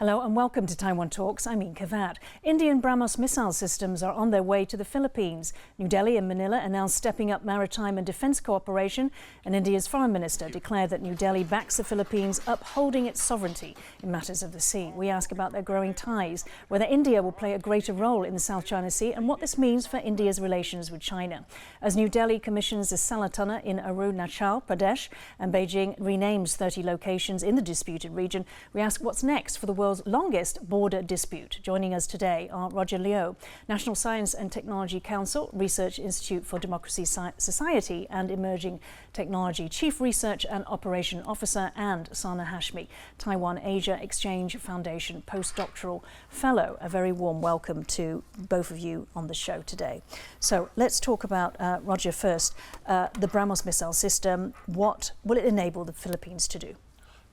Hello and welcome to Taiwan Talks. I'm Inka Vat. Indian BrahMos missile systems are on their way to the Philippines. New Delhi and Manila announced stepping up maritime and defence cooperation, and India's foreign minister declared that New Delhi backs the Philippines, upholding its sovereignty in matters of the sea. We ask about their growing ties, whether India will play a greater role in the South China Sea, and what this means for India's relations with China. As New Delhi commissions the Sela Tunnel in Arunachal Pradesh and Beijing renames 30 locations in the disputed region, we ask what's next for the world's longest border dispute. Joining us today are Roger Liu, National Science and Technology Council, Research Institute for Democracy Society and Emerging Technology Chief Research and Operation Officer, and Sana Hashmi, Taiwan-Asia Exchange Foundation Postdoctoral Fellow. A very warm welcome to both of you on the show today. So let's talk about, Roger first, the BrahMos missile system. What will it enable the Philippines to do?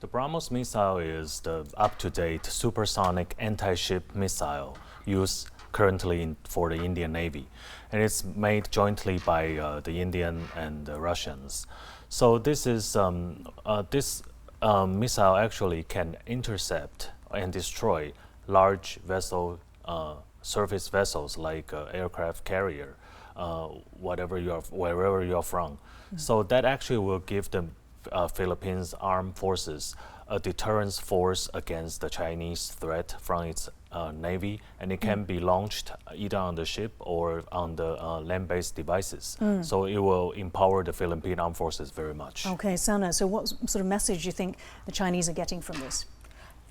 The BrahMos missile is the up-to-date supersonic anti-ship missile used currently for the Indian Navy, and it's made jointly by the Indian and the Russians. So this missile actually can intercept and destroy large surface vessels like aircraft carrier, wherever you're from. Mm-hmm. So that actually will give them Philippines armed forces a deterrence force against the Chinese threat from its navy, and it can be launched either on the ship or on the land-based devices. So it will empower the Philippine armed forces very much. Okay, Sana, so what sort of message do you think the Chinese are getting from this?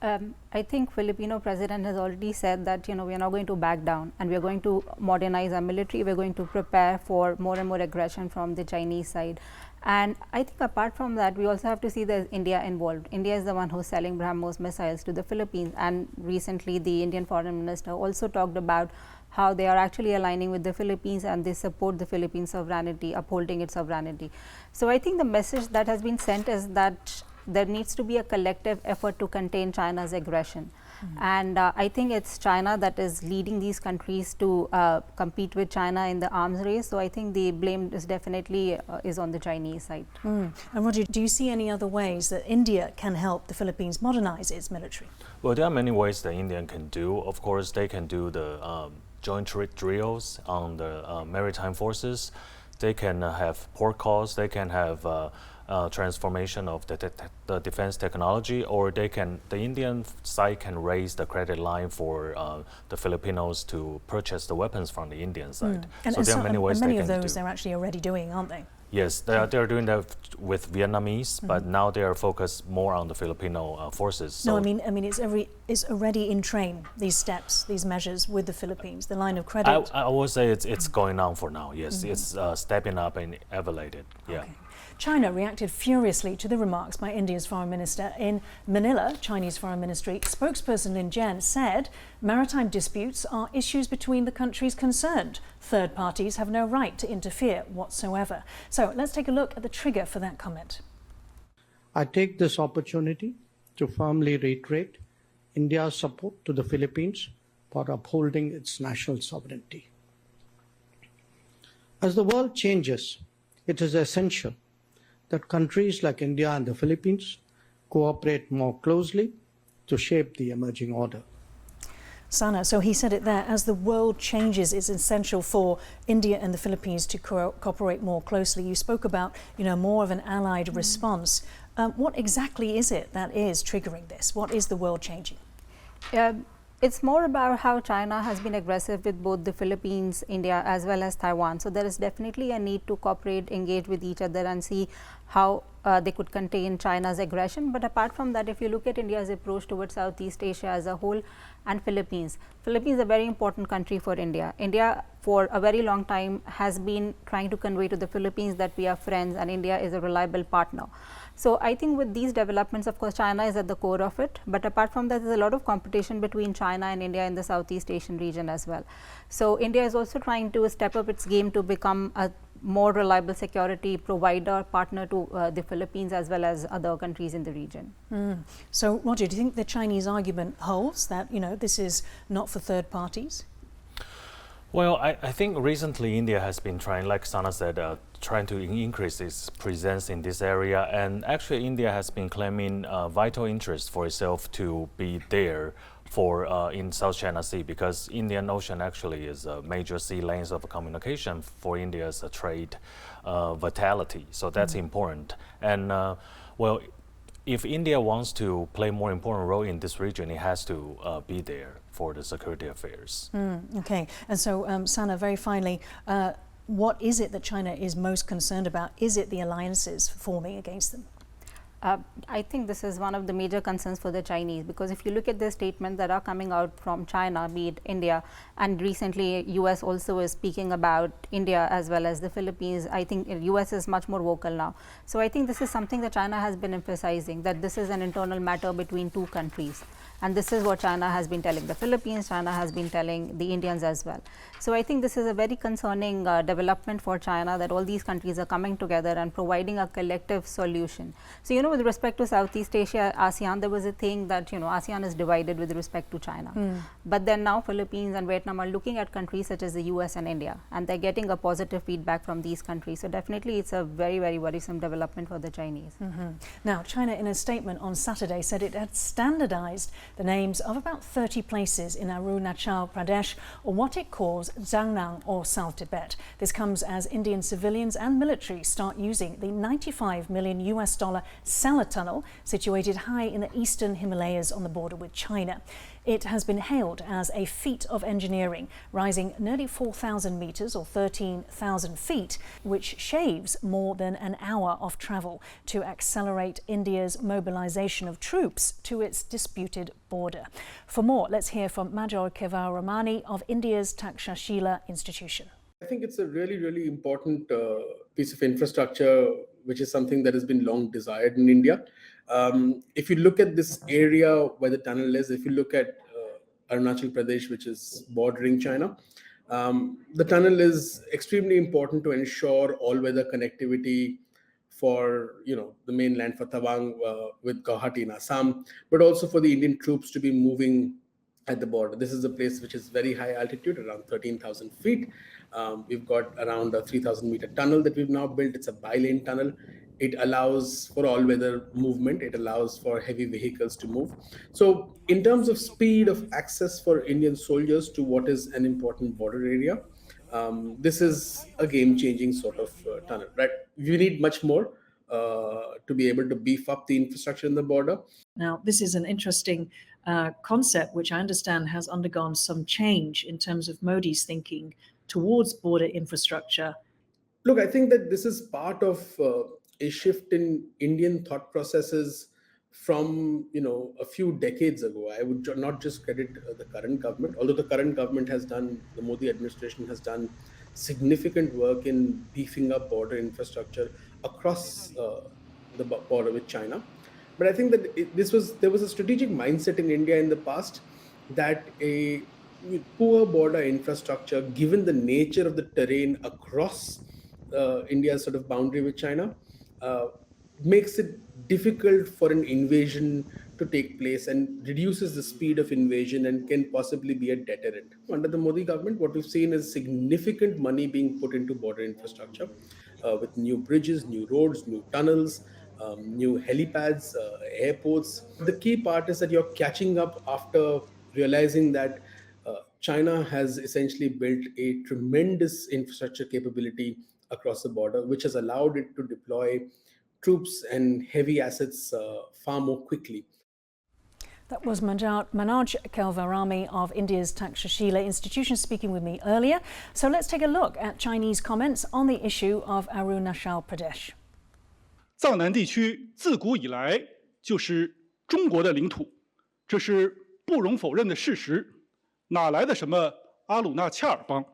I think Filipino president has already said that, we are not going to back down, and we are going to modernize our military. We're going to prepare for more and more aggression from the Chinese side. And I think apart from that, we also have to see there's India involved. India is the one who's selling BrahMos missiles to the Philippines, and recently the Indian foreign minister also talked about how they are actually aligning with the Philippines and they support the Philippine sovereignty, upholding its sovereignty. So I think the message that has been sent is that there needs to be a collective effort to contain China's aggression. And I think it's China that is leading these countries to compete with China in the arms race. So I think the blame is definitely is on the Chinese side. And Roger, do you see any other ways that India can help the Philippines modernize its military? Well, there are many ways that India can do. Of course, they can do the joint drills on the maritime forces. They can have port calls. They can have transformation of the defense technology, or the Indian side can raise the credit line for the Filipinos to purchase the weapons from the Indian side. So there are many ways they can do. Many of those they're actually already doing, aren't they? Yes, they are doing that with Vietnamese, but now they are focused more on the Filipino forces. So no, I mean it's already in train, these steps, these measures with the Philippines, the line of credit. I would say it's going on for now. Yes, it's stepping up and elevated. Yeah. Okay. China reacted furiously to the remarks by India's foreign minister. In Manila, Chinese Foreign Ministry spokesperson Lin Jian said maritime disputes are issues between the countries concerned. Third parties have no right to interfere whatsoever. So let's take a look at the trigger for that comment. I take this opportunity to firmly reiterate India's support to the Philippines for upholding its national sovereignty. As the world changes, it is essential that countries like India and the Philippines cooperate more closely to shape the emerging order. Sana, so he said it there, as the world changes, it's essential for India and the Philippines to cooperate more closely. You spoke about, more of an allied response. What exactly is it that is triggering this? What is the world changing? It's more about how China has been aggressive with both the Philippines, India, as well as Taiwan. So there is definitely a need to cooperate, engage with each other and see how they could contain China's aggression. But apart from that, if you look at India's approach towards Southeast Asia as a whole and Philippines is a very important country for India. India for a very long time has been trying to convey to the Philippines that we are friends and India is a reliable partner. So I think with these developments, of course, China is at the core of it. But apart from that, there's a lot of competition between China and India in the Southeast Asian region as well. So India is also trying to step up its game to become a more reliable security provider, partner to the Philippines as well as other countries in the region. So, Roger, do you think the Chinese argument holds that, this is not for third parties? Well, I think recently India has been trying, like Sana said, trying to increase its presence in this area. And actually, India has been claiming vital interest for itself to be there for in South China Sea, because Indian Ocean actually is a major sea lanes of communication for India's trade vitality. So that's important. And well, if India wants to play a more important role in this region, it has to be there for the security affairs. Okay, and so Sana, very finally, what is it that China is most concerned about? Is it the alliances forming against them? I think this is one of the major concerns for the Chinese, because if you look at the statements that are coming out from China, be it India, and recently US also is speaking about India as well as the Philippines, I think US is much more vocal now. So I think this is something that China has been emphasizing, that this is an internal matter between two countries. And this is what China has been telling the Philippines, China has been telling the Indians as well. So I think this is a very concerning development for China, that all these countries are coming together and providing a collective solution. So, you know, with respect to Southeast Asia, ASEAN, there was a thing that, you know, ASEAN is divided with respect to China. But then now Philippines and Vietnam are looking at countries such as the US and India, and they're getting a positive feedback from these countries. So definitely it's a very, very worrisome development for the Chinese. Now, China in a statement on Saturday said it had standardized the names of about 30 places in Arunachal Pradesh, or what it calls Jiangnan or South Tibet. This comes as Indian civilians and military start using the $95 million Sela Tunnel, situated high in the eastern Himalayas on the border with China. It has been hailed as a feat of engineering, rising nearly 4,000 meters or 13,000 feet, which shaves more than an hour of travel to accelerate India's mobilization of troops to its disputed border. For more, let's hear from Major Keva Ramani of India's Takshashila institution. I think it's a really, really important piece of infrastructure, which is something that has been long desired in India. If you look at this area where the tunnel is, if you look at Arunachal Pradesh, which is bordering China, the tunnel is extremely important to ensure all-weather connectivity for, you know, the mainland, for Tawang with Guwahati in Assam, but also for the Indian troops to be moving at the border. This is a place which is very high altitude, around 13,000 feet. We've got around a 3,000 meter tunnel that we've now built. It's a bi-lane tunnel. It allows for all-weather movement. It allows for heavy vehicles to move. So in terms of speed of access for Indian soldiers to what is an important border area, this is a game-changing sort of tunnel, right? We need much more to be able to beef up the infrastructure in the border. Now, this is an interesting concept, which I understand has undergone some change in terms of Modi's thinking towards border infrastructure. Look, I think that this is part of a shift in Indian thought processes from, you know, a few decades ago. I would not just credit the current government, although the current government has done, the Modi administration has done significant work in beefing up border infrastructure across the border with China. But I think that there was a strategic mindset in India in the past that a poor border infrastructure, given the nature of the terrain across India's sort of boundary with China, makes it difficult for an invasion to take place and reduces the speed of invasion and can possibly be a deterrent. Under the Modi government, what we've seen is significant money being put into border infrastructure with new bridges, new roads, new tunnels, new helipads, airports. The key part is that you're catching up after realizing that China has essentially built a tremendous infrastructure capability across the border, which has allowed it to deploy troops and heavy assets far more quickly. That was Manoj Kelvarami of India's Takshashila institution speaking with me earlier. So let's take a look at Chinese comments on the issue of Arunachal Pradesh. 藏南地区自古以来就是中国的领土，这是不容否认的事实。哪来的什么阿鲁纳恰尔邦？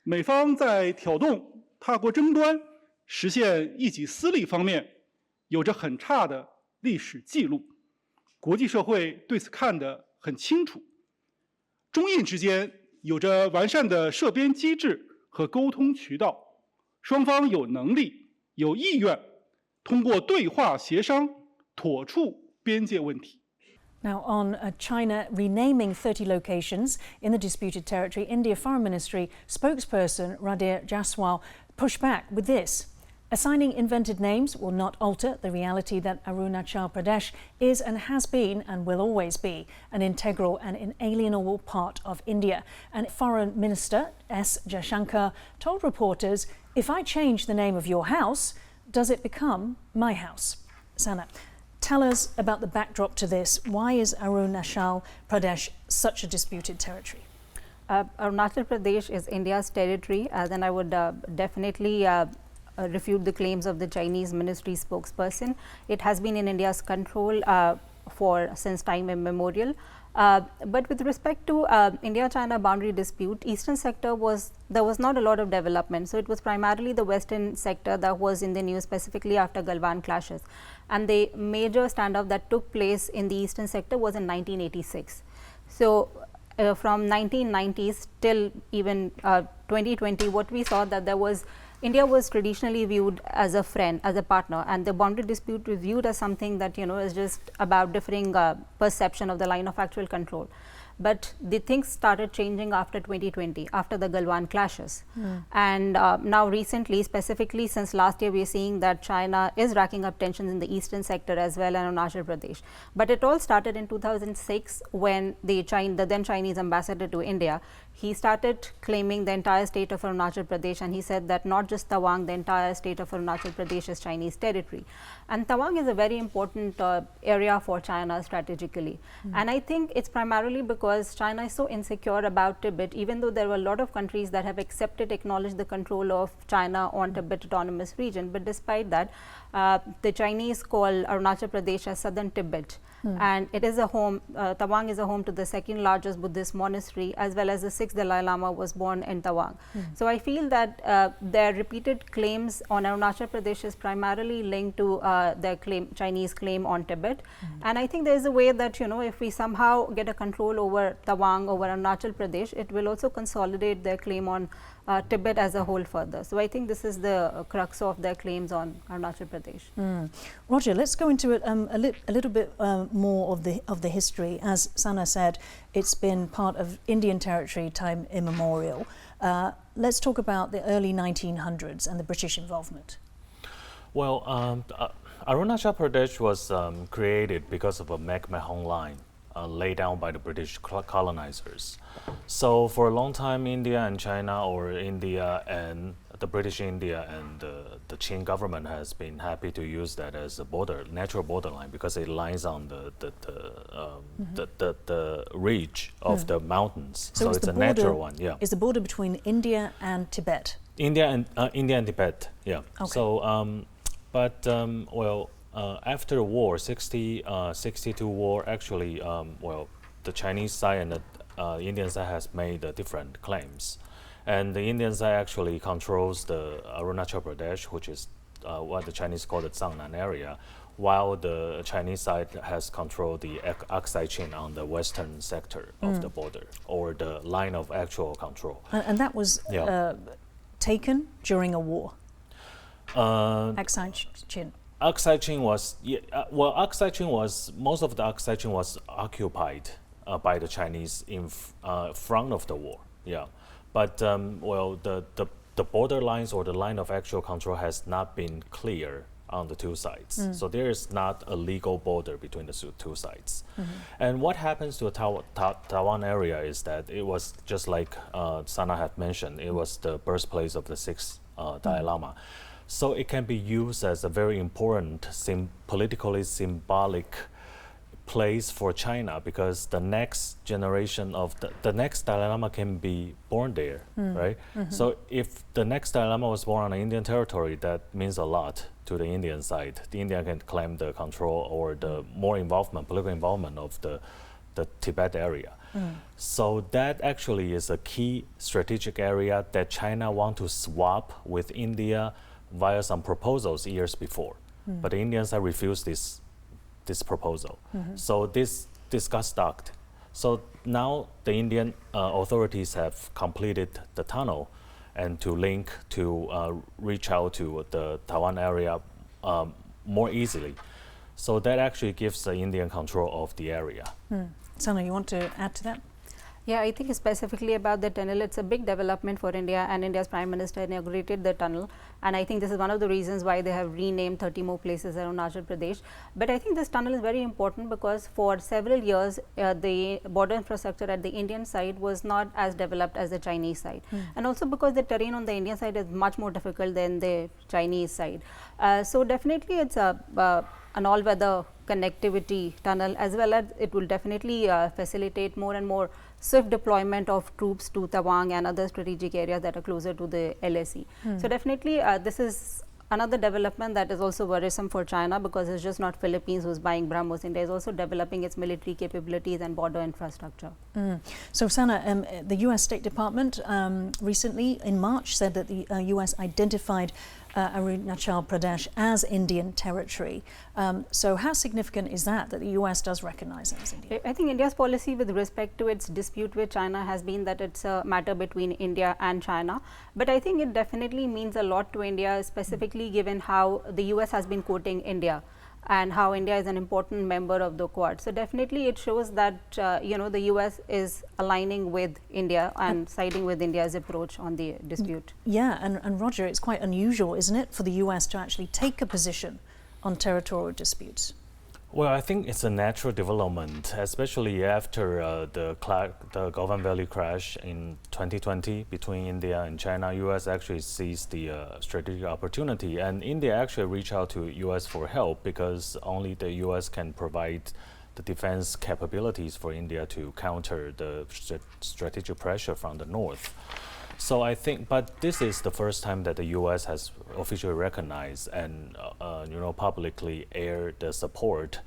美方在挑动他国争端、实现一己私利方面，有着很差的历史记录。国际社会对此看得很清楚。中印之间有着完善的涉边机制和沟通渠道，双方有能力、有意愿通过对话协商妥处边界问题。Now, on China renaming 30 locations in the disputed territory, India Foreign Ministry spokesperson Radhir Jaswal pushed back with this. Assigning invented names will not alter the reality that Arunachal Pradesh is and has been and will always be an integral and inalienable part of India. And Foreign Minister S. Jaishankar told reporters, "If I change the name of your house, does it become my house?" Sana, tell us about the backdrop to this. Why is Arunachal Pradesh such a disputed territory? Arunachal Pradesh is India's territory, then I would definitely refute the claims of the Chinese ministry spokesperson. It has been in India's control since time immemorial. But with respect to India-China boundary dispute, eastern sector there was not a lot of development. So it was primarily the western sector that was in the news, specifically after Galwan clashes. And the major standoff that took place in the eastern sector was in 1986. So from 1990s till even 2020, what we saw that India was traditionally viewed as a friend, as a partner, and the boundary dispute was viewed as something that is just about differing perception of the line of actual control. But the things started changing after 2020, after the Galwan clashes. And now recently, specifically since last year, we are seeing that China is racking up tensions in the eastern sector as well, and Arunachal Pradesh. But it all started in 2006 when the then Chinese ambassador to India, he started claiming the entire state of Arunachal Pradesh, and he said that not just Tawang, the entire state of Arunachal Pradesh is Chinese territory. And Tawang is a very important area for China strategically. And I think it's primarily because China is so insecure about Tibet, even though there were a lot of countries that have acknowledged the control of China on Tibet Autonomous Region. But despite that, the Chinese call Arunachal Pradesh as southern Tibet. And it is a home, Tawang is a home to the second largest Buddhist monastery, as well as the 6th Dalai Lama was born in Tawang. So I feel that their repeated claims on Arunachal Pradesh is primarily linked to their Chinese claim on Tibet. And I think there is a way that, if we somehow get a control over Tawang, over Arunachal Pradesh, it will also consolidate their claim on Tibet as a whole further. So I think this is the crux of their claims on Arunachal Pradesh. Roger, let's go into it a little bit more of the history. As Sana said, it's been part of Indian territory time immemorial. Let's talk about the early 1900s and the British involvement. Well, Arunachal Pradesh was created because of a McMahon line laid down by the British colonizers. So for a long time, India and China, or India and the British India and the Qing government has been happy to use that as a natural borderline, because it lies on the ridge of the mountains. So it's a natural one. Yeah. Is the border between India and Tibet? India and Tibet. Yeah. Okay. So, after the war, 62 war, actually, the Chinese side and the Indian side has made different claims. And the Indian side actually controls the Arunachal Pradesh, which is what the Chinese call the Zangnan area, while the Chinese side has controlled the Aksai Chin on the western sector of the border, or the line of actual control. And that was taken during a war? Aksai Chin. Aksai Chin was, Aksai Chin was, most of the Aksai Chin was occupied by the Chinese in front of the war, But, the border lines or the line of actual control has not been clear on the two sides. So there is not a legal border between the two sides. And what happens to the Taiwan area is that it was just like Sana had mentioned, it was the birthplace of the 6th Dalai Lama. So it can be used as a very important politically symbolic place for China, because the next generation of the next Dalai Lama can be born there, right? So if the next Dalai Lama was born on the Indian territory, that means a lot to the Indian side. The India can claim the control or the more involvement, political involvement of the Tibet area. So that actually is a key strategic area that China want to swap with India via some proposals years before. But the Indians have refused this proposal. So this got stuck. So now the Indian authorities have completed the tunnel and to link to reach out to the Taiwan area more easily. So that actually gives the Indian control of the area. Sana, you want to add to that? Yeah, I think specifically about the tunnel, it's a big development for India, and India's Prime Minister inaugurated the tunnel, and I think this is one of the reasons why they have renamed 30 more places around Arunachal Pradesh. But I think this tunnel is very important because for several years the border infrastructure at the Indian side was not as developed as the Chinese side, and also because the terrain on the Indian side is much more difficult than the Chinese side. So definitely it's an all-weather connectivity tunnel, as well as it will definitely facilitate more and more swift deployment of troops to Tawang and other strategic areas that are closer to the LAC. So definitely this is another development that is also worrisome for China, because it's just not Philippines who's buying BrahMos. India is also developing its military capabilities and border infrastructure. So Sana, the US State Department recently in March said that the US identified Arunachal Pradesh as Indian territory. So how significant is that the US does recognize it as Indian? I think India's policy with respect to its dispute with China has been that it's a matter between India and China. But I think it definitely means a lot to India, specifically given how the US has been quoting India and how India is an important member of the Quad. So definitely it shows that the US is aligning with India and siding with India's approach on the dispute. Yeah, and Roger, it's quite unusual, isn't it, for the US to actually take a position on territorial disputes? Well, I think it's a natural development, especially after the Galvan Valley crash in 2020 between India and China. US actually seized the strategic opportunity, and India actually reached out to US for help, because only the US can provide the defense capabilities for India to counter the strategic pressure from the north. So I think, but this is the first time that the U.S. has officially recognized and publicly aired the support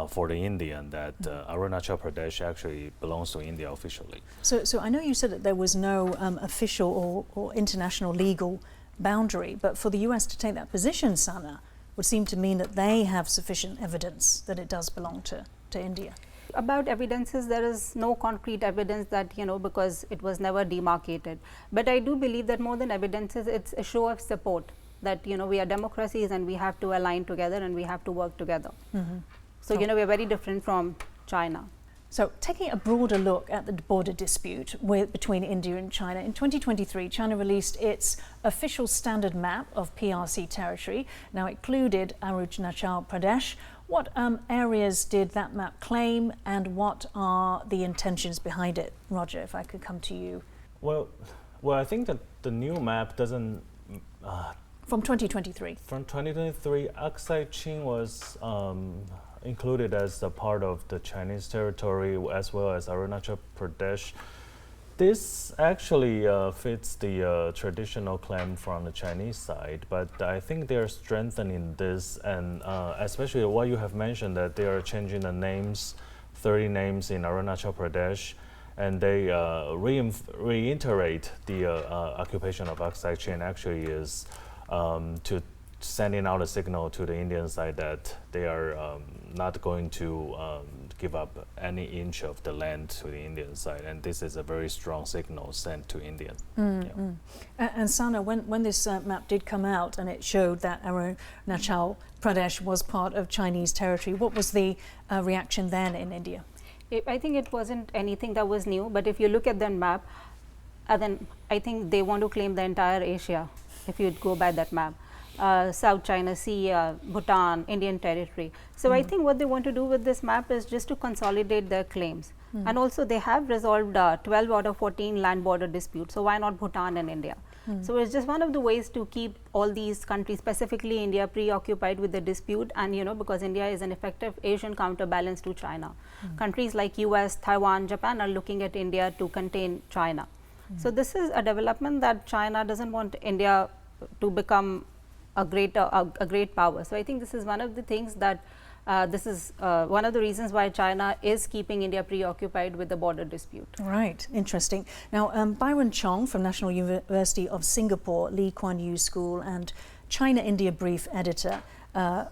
for the Indian, that Arunachal Pradesh actually belongs to India officially. So I know you said that there was no official or international legal boundary, but for the U.S. to take that position, Sana, would seem to mean that they have sufficient evidence that it does belong to India. About evidences, there is no concrete evidence that, because it was never demarcated. But I do believe that more than evidences, it's a show of support that, we are democracies and we have to align together and we have to work together. So, we are very different from China. So taking a broader look at the border dispute between India and China, in 2023, China released its official standard map of PRC territory. Now it included Arunachal Pradesh. What areas did that map claim, and what are the intentions behind it? Roger, if I could come to you. Well, I think that the new map doesn't... From 2023. From 2023, Aksai Chin was included as a part of the Chinese territory, as well as Arunachal Pradesh. This actually fits the traditional claim from the Chinese side, but I think they're strengthening this, and especially what you have mentioned, that they are changing the names, 30 names in Arunachal Pradesh, and they reiterate the occupation of Aksai Chin actually is to sending out a signal to the Indian side that they are not going to give up any inch of the land to the Indian side, and this is a very strong signal sent to India. And Sana, when this map did come out and it showed that Arunachal Pradesh was part of Chinese territory, what was the reaction then in India? I think it wasn't anything that was new, but if you look at the map, then I think they want to claim the entire Asia, if you'd go by that map. South China Sea, Bhutan, Indian territory. So I think what they want to do with this map is just to consolidate their claims. And also they have resolved 12 out of 14 land border disputes. So why not Bhutan and India? So it's just one of the ways to keep all these countries, specifically India, preoccupied with the dispute, and because India is an effective Asian counterbalance to China. Countries like US, Taiwan, Japan are looking at India to contain China. So this is a development that China doesn't want India to become a great power. So I think this is one of the things that this is one of the reasons why China is keeping India preoccupied with the border dispute. Right, interesting. Now, Byron Chong from National University of Singapore, Lee Kuan Yew School, and China India Brief editor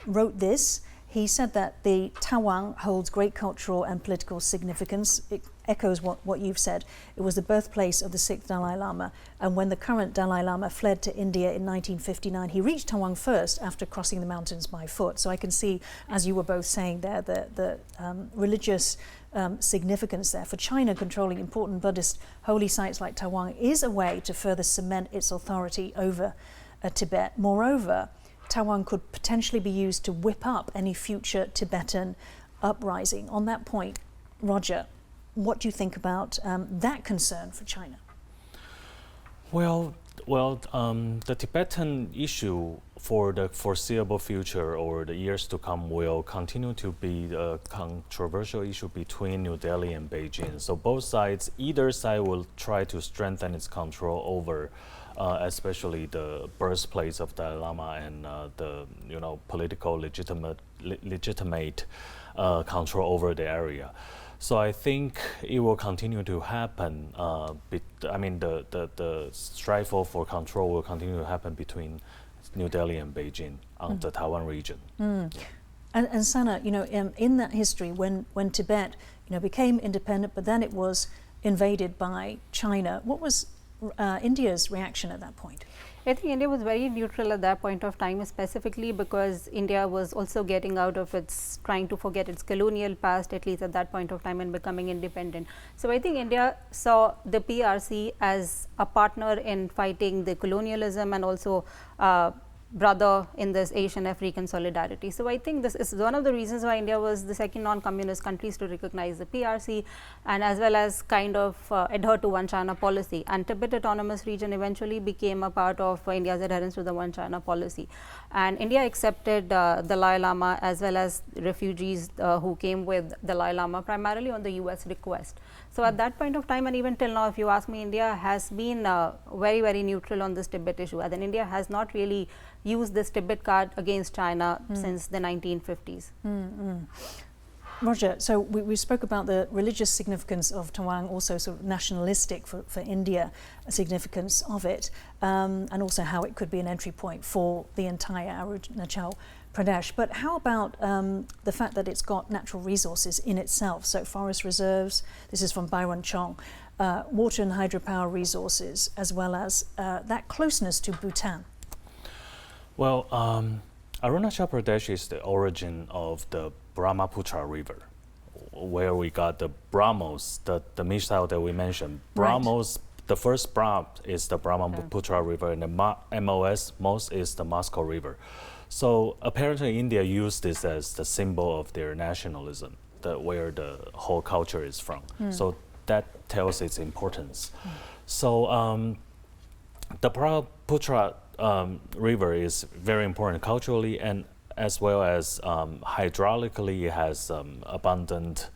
wrote this. he said that the Tawang holds great cultural and political significance. It echoes what you've said. It was the birthplace of the 6th Dalai Lama, and when the current Dalai Lama fled to India in 1959, he reached Tawang first after crossing the mountains by foot. So I can see, as you were both saying there, the religious significance there. For China, controlling important Buddhist holy sites like Tawang is a way to further cement its authority over Tibet. Moreover, Tawang could potentially be used to whip up any future Tibetan uprising. On that point, Roger, what do you think about that concern for China? Well, the Tibetan issue for the foreseeable future or the years to come will continue to be a controversial issue between New Delhi and Beijing. So both sides, either side will try to strengthen its control over especially the birthplace of Dalai Lama and the political legitimate control over the area. So I think it will continue to happen. The strife for control will continue to happen between New Delhi and Beijing on the Taiwan region. And Sana, in that history, when Tibet, became independent, but then it was invaded by China, what was India's reaction at that point? I think India was very neutral at that point of time, specifically because India was also getting out of trying to forget its colonial past, at least at that point of time, and becoming independent. So I think India saw the PRC as a partner in fighting the colonialism and also brother in this Asian African solidarity. So I think this is one of the reasons why India was the second non-communist countries to recognize the PRC and as well as kind of adhere to one China policy. And Tibet Autonomous Region eventually became a part of India's adherence to the one China policy. And India accepted Dalai Lama as well as refugees who came with Dalai Lama primarily on the US request. So at that point of time and even till now, if you ask me, India has been very, very neutral on this Tibet issue. And then India has not really used this Tibet card against China since the 1950s. Roger, so we spoke about the religious significance of Tawang, also sort of nationalistic for India, significance of it, and also how it could be an entry point for the entire Arunachal Pradesh. But how about the fact that it's got natural resources in itself? So forest reserves, this is from Byron Chong, water and hydropower resources, as well as that closeness to Bhutan. Well, Arunachal Pradesh is the origin of the Brahmaputra River, where we got the BrahMos, the missile that we mentioned. BrahMos, the first Brah is the Brahmaputra River, and the Mos is the Moscow River. So apparently India used this as the symbol of their nationalism, where the whole culture is from. So that tells its importance. So the Brahmaputra river is very important culturally and as well as hydraulically. It has abundant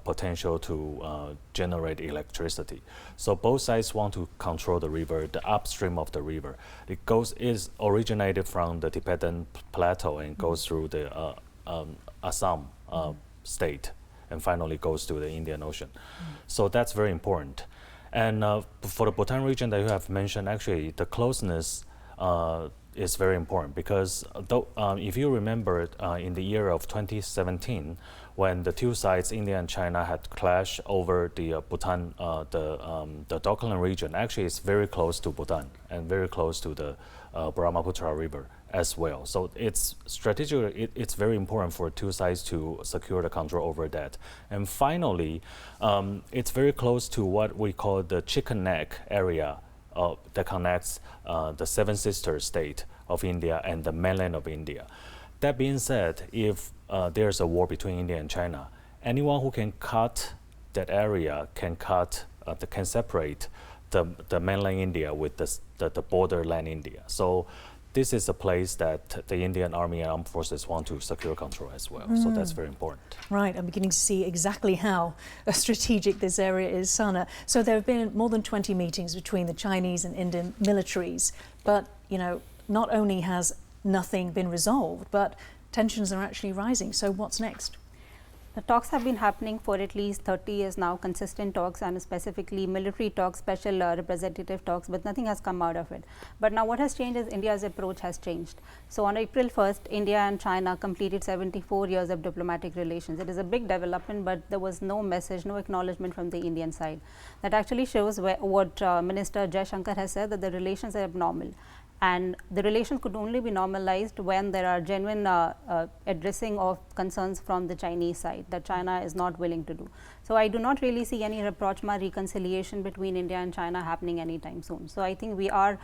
potential to generate electricity. So both sides want to control the river, the upstream of the river. It is originated from the Tibetan plateau and goes through the Assam state and finally goes to the Indian Ocean. So that's very important. And for the Bhutan region that you have mentioned, actually the closeness is very important because if you remember in the year of 2017, when the two sides, India and China, had clashed over the Bhutan, the Doklam region, actually it's very close to Bhutan and very close to the Brahmaputra River as well. So it's strategically, it's very important for two sides to secure the control over that. And finally, it's very close to what we call the Chicken Neck area that connects the Seven Sisters state of India and the mainland of India. That being said, if there's a war between India and China, anyone who can cut that area can separate the mainland India with the borderland India. So this is a place that the Indian Army and Armed Forces want to secure control as well. So that's very important. Right, I'm beginning to see exactly how strategic this area is, Sana. So there have been more than 20 meetings between the Chinese and Indian militaries, but not only has nothing been resolved, but tensions are actually rising. So what's next? The talks have been happening for at least 30 years now, consistent talks and specifically military talks, special representative talks, but nothing has come out of it. But now what has changed is India's approach has changed. So on April 1st, India and China completed 74 years of diplomatic relations. It is a big development, but there was no message, no acknowledgement from the Indian side. That actually shows what Minister Jaishankar has said, that the relations are abnormal. And the relations could only be normalized when there are genuine addressing of concerns from the Chinese side that China is not willing to do. So I do not really see any rapprochement, reconciliation between India and China happening anytime soon. So I think we are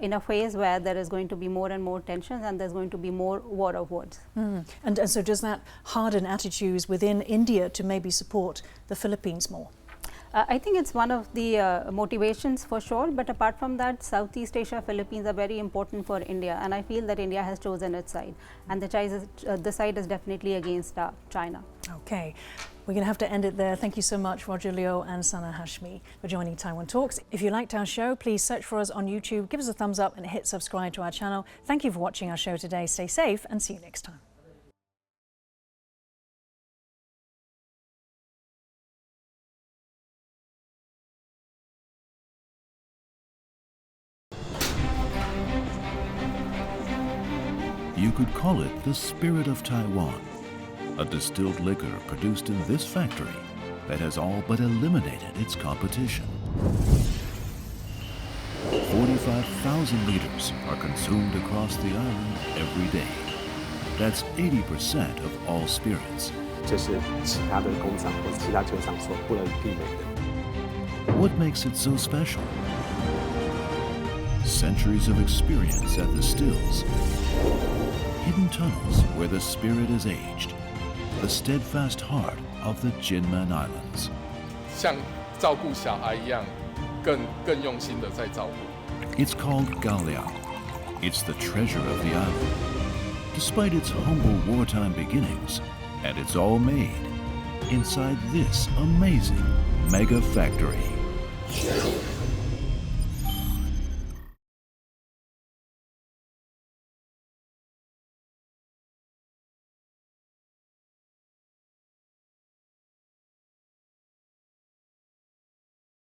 in a phase where there is going to be more and more tensions and there's going to be more war of words. And so does that harden attitudes within India to maybe support the Philippines more? I think it's one of the motivations for sure, but apart from that, Southeast Asia, Philippines are very important for India, and I feel that India has chosen its side, and the side is definitely against China. Okay, we're going to have to end it there. Thank you so much, Roger Liu and Sana Hashmi, for joining Taiwan Talks. If you liked our show, please search for us on YouTube, give us a thumbs up and hit subscribe to our channel. Thank you for watching our show today. Stay safe and see you next time. You could call it the spirit of Taiwan, a distilled liquor produced in this factory that has all but eliminated its competition. 45,000 liters are consumed across the island every day. That's 80% of all spirits. 这是其他的工厂或其他酒厂所不能媲美的。 What makes it so special? Centuries of experience at the stills. Hidden tunnels where the spirit is aged. The steadfast heart of the Kinmen Islands. 像照顾小孩一样，更用心的在照顾。 It's called Gaoliao. It's the treasure of the island. Despite its humble wartime beginnings, and it's all made inside this amazing mega factory.